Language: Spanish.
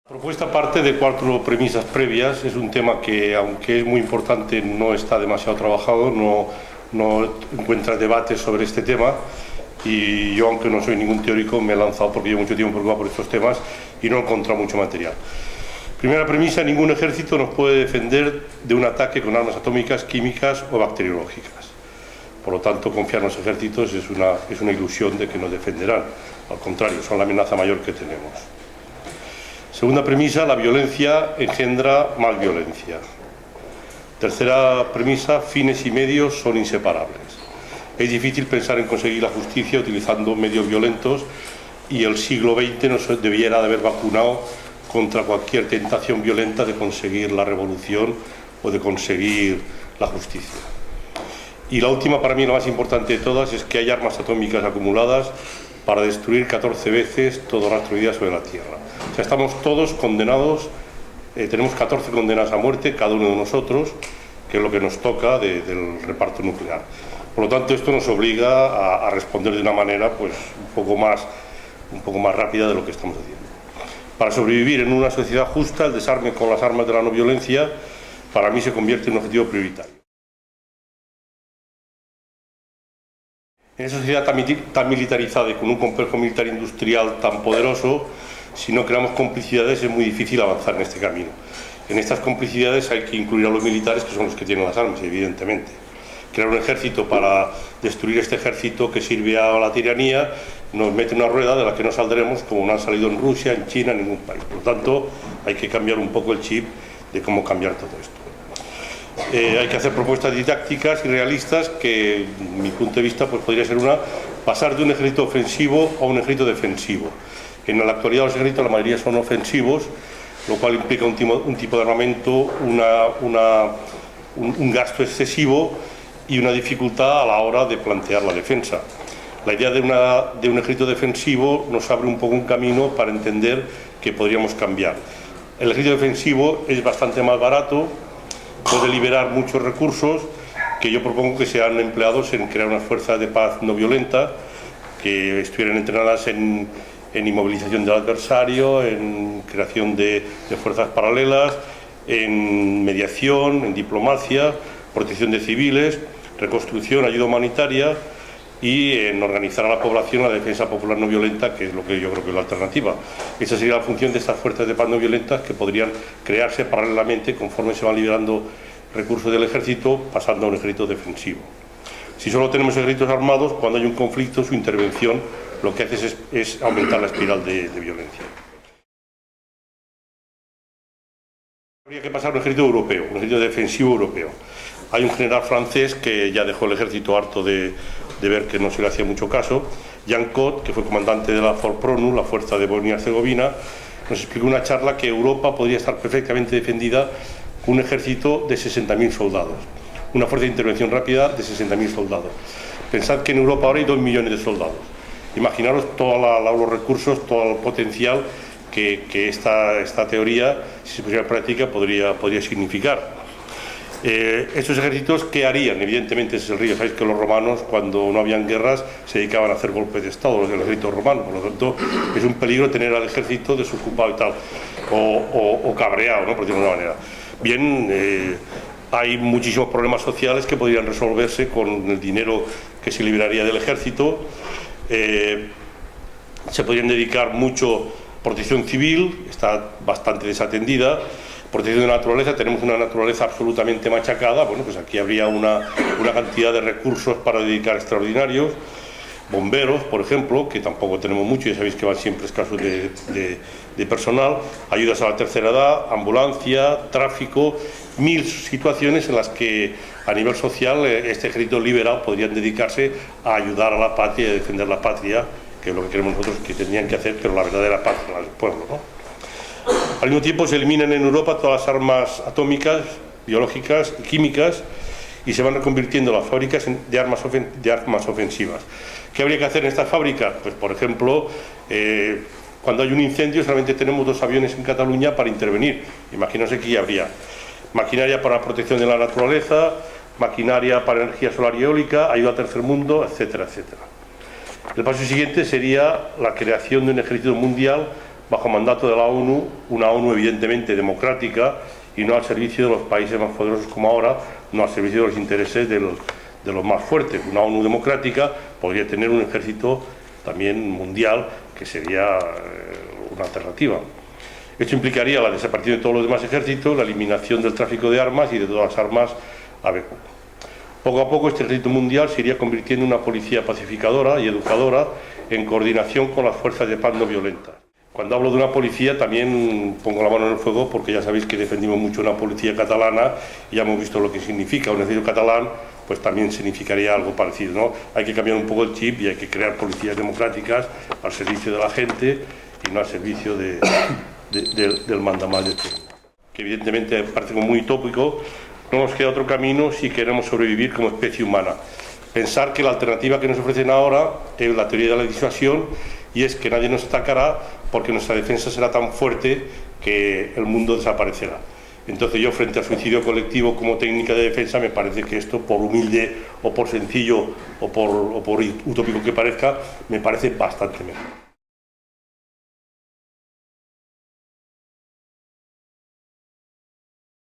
La propuesta parte de 4 premisas previas. Es un tema que, aunque es muy importante, no está demasiado trabajado, no encuentra debate sobre este tema, y yo, aunque no soy ningún teórico, me he lanzado porque llevo mucho tiempo preocupado por estos temas y no he encontrado mucho material. Primera premisa: ningún ejército nos puede defender de un ataque con armas atómicas, químicas o bacteriológicas. Por lo tanto, confiar en los ejércitos es una ilusión de que nos defenderán. Al contrario, son la amenaza mayor que tenemos. Segunda premisa: la violencia engendra más violencia. Tercera premisa: fines y medios son inseparables. Es difícil pensar en conseguir la justicia utilizando medios violentos, y el siglo XX nos debiera de haber vacunado contra cualquier tentación violenta de conseguir la revolución o de conseguir la justicia. Y la última, para mí la más importante de todas, es que hay armas atómicas acumuladas para destruir 14 veces todo rastro de vida sobre la Tierra. O sea, estamos todos condenados, tenemos 14 condenas a muerte, cada uno de nosotros, que es lo que nos toca del reparto nuclear. Por lo tanto, esto nos obliga a responder de una manera pues, un poco más rápida de lo que estamos haciendo. Para sobrevivir en una sociedad justa, el desarme con las armas de la no violencia, para mí, se convierte en un objetivo prioritario. En esa sociedad tan militarizada y con un complejo militar industrial tan poderoso, si no creamos complicidades es muy difícil avanzar en este camino. En estas complicidades hay que incluir a los militares, que son los que tienen las armas, evidentemente. Crear un ejército para destruir este ejército que sirve a la tiranía nos mete en una rueda de la que no saldremos, como no han salido en Rusia, en China, en ningún país. Por lo tanto, hay que cambiar un poco el chip de cómo cambiar todo esto. Hay que hacer propuestas didácticas y realistas que, en mi punto de vista, pues podría ser pasar de un ejército ofensivo a un ejército defensivo. En la actualidad los ejércitos, la mayoría son ofensivos, lo cual implica un tipo de armamento, un gasto excesivo y una dificultad a la hora de plantear la defensa. La idea de un ejército defensivo nos abre un poco un camino para entender que podríamos cambiar. El ejército defensivo es bastante más barato, puede liberar muchos recursos que yo propongo que sean empleados en crear unas fuerzas de paz no violenta que estuvieran entrenadas en inmovilización del adversario, en creación de fuerzas paralelas, en mediación, en diplomacia, protección de civiles, reconstrucción, ayuda humanitaria y en organizar a la población la defensa popular no violenta, que es lo que yo creo que es la alternativa. Esa sería la función de estas fuerzas de paz no violentas, que podrían crearse paralelamente conforme se van liberando recursos del ejército, pasando a un ejército defensivo. Si solo tenemos ejércitos armados, cuando hay un conflicto, su intervención lo que hace es aumentar la espiral de violencia. Habría que pasar a un ejército europeo, un ejército defensivo europeo. Hay un general francés que ya dejó el ejército harto de ver que no se le hacía mucho caso. Jean Cot, que fue comandante de la Forpronu, la fuerza de Bosnia y Herzegovina, nos explicó en una charla que Europa podría estar perfectamente defendida con un ejército de 60.000 soldados, una fuerza de intervención rápida de 60.000 soldados. Pensad que en Europa ahora hay 2 millones de soldados. Imaginaros todos los recursos, todo el potencial que esta teoría, si se pusiera en práctica, podría significar. Estos ejércitos, ¿qué harían? Evidentemente ese es el río. Sabéis que los romanos, cuando no habían guerras, se dedicaban a hacer golpes de estado, los del ejército romano. Por lo tanto, es un peligro tener al ejército desocupado y tal, o cabreado, ¿no? Por decirlo de una manera. Bien, hay muchísimos problemas sociales que podrían resolverse con el dinero que se liberaría del ejército. Se podrían dedicar mucho a protección civil, está bastante desatendida. Protección de la naturaleza, tenemos una naturaleza absolutamente machacada. Bueno, pues aquí habría una cantidad de recursos para dedicar extraordinarios. Bomberos, por ejemplo, que tampoco tenemos mucho, ya sabéis que van siempre escasos de personal. Ayudas a la tercera edad, ambulancia, tráfico, 1000 situaciones en las que a nivel social este ejército liberal podrían dedicarse a ayudar a la patria y a defender la patria, que es lo que queremos nosotros que tendrían que hacer, pero la verdadera patria, la del pueblo, ¿no? Al mismo tiempo se eliminan en Europa todas las armas atómicas, biológicas y químicas, y se van reconvirtiendo las fábricas de armas ofensivas. ¿Qué habría que hacer en estas fábricas? Pues, por ejemplo, cuando hay un incendio solamente tenemos 2 aviones en Cataluña para intervenir. Imagínense que ya habría maquinaria para la protección de la naturaleza, maquinaria para energía solar y eólica, ayuda al tercer mundo, etcétera, etcétera. El paso siguiente sería la creación de un ejército mundial bajo mandato de la ONU, una ONU evidentemente democrática y no al servicio de los países más poderosos como ahora, no al servicio de los intereses de los más fuertes. Una ONU democrática podría tener un ejército también mundial, que sería una alternativa. Esto implicaría la desaparición de todos los demás ejércitos, la eliminación del tráfico de armas y de todas las armas ABQ. Poco a poco este ejército mundial se iría convirtiendo en una policía pacificadora y educadora en coordinación con las fuerzas de paz no violentas. Cuando hablo de una policía también pongo la mano en el fuego porque ya sabéis que defendimos mucho una policía catalana y ya hemos visto lo que significa. Un ejército catalán pues también significaría algo parecido, ¿no? Hay que cambiar un poco el chip y hay que crear policías democráticas al servicio de la gente y no al servicio del mandamás de turno. Que evidentemente parece como muy utópico. No nos queda otro camino si queremos sobrevivir como especie humana. Pensar que la alternativa que nos ofrecen ahora es la teoría de la disuasión y es que nadie nos atacará porque nuestra defensa será tan fuerte que el mundo desaparecerá. Entonces yo frente al suicidio colectivo como técnica de defensa me parece que esto, por humilde o por sencillo o por utópico que parezca, me parece bastante mejor.